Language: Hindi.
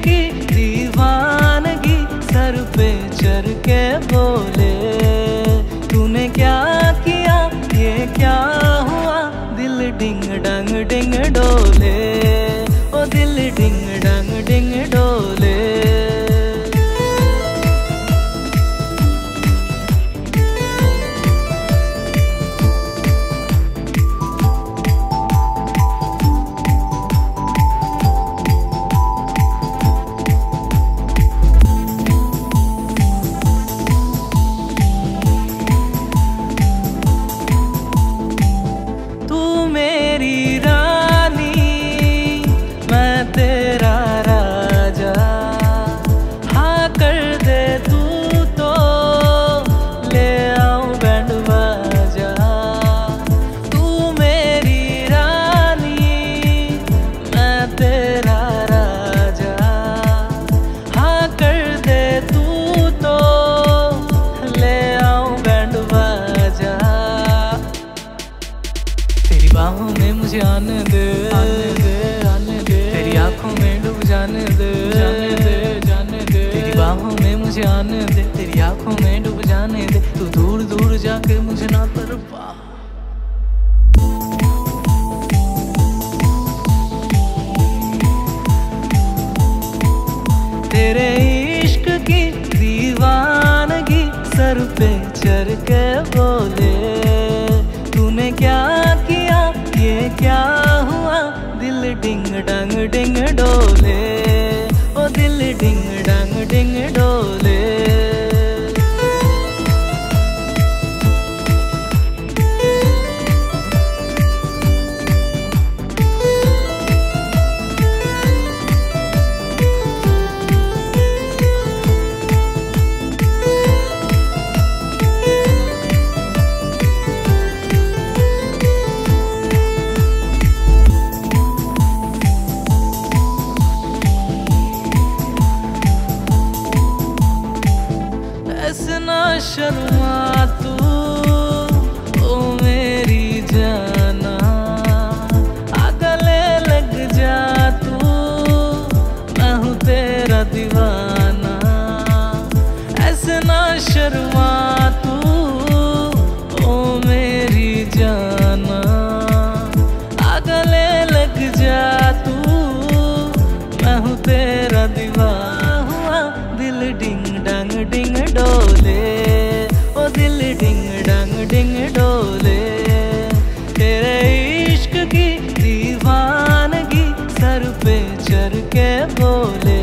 की दीवानगी सर पे चढ़ के बोले, तूने क्या किया ये क्या हुआ, दिल डिंग डंग डिंग डोले, ओ दिल डिंग डंग डिंग डोले। तेरा राजा हाँ कर दे तू तो ले आऊं बैंड बाजा, तू मेरी रानी मैं तेरा राजा, हाँ कर दे तू तो ले आऊं बैंड बाजा। तेरी बाहों में मुझे आने दे, आने दे, आने दे, तेरी आंखों में डूब जाने दे, जाने दे, जाने दे, तेरी बाहों में मुझे आने दे, तेरी आंखों में डूब जाने दे, तू दूर दूर जाके मुझे ना तरपा। तेरे इश्क की दीवानगी सर पे चढ़ के बोले, तूने क्या किया ये क्या हुआ, दिल डिंग डंग डिंग डोले, ओ दिल डिंग डंग डिंग डोले। ऐसे ना शर्मा तू ओ मेरी जाना, गले लग जा तू मैं हूँ तेरा दीवाना। ऐसे ना शर्मा तू ओ मेरी जाना, गले लग जा तू मैं हूँ तेरा दीवाना। दिल डिंग डंग डिंग डोले, ओ दिल डिंग डंग डिंग डोले, तेरे इश्क की दीवानगी सर पे चढ़ के बोले।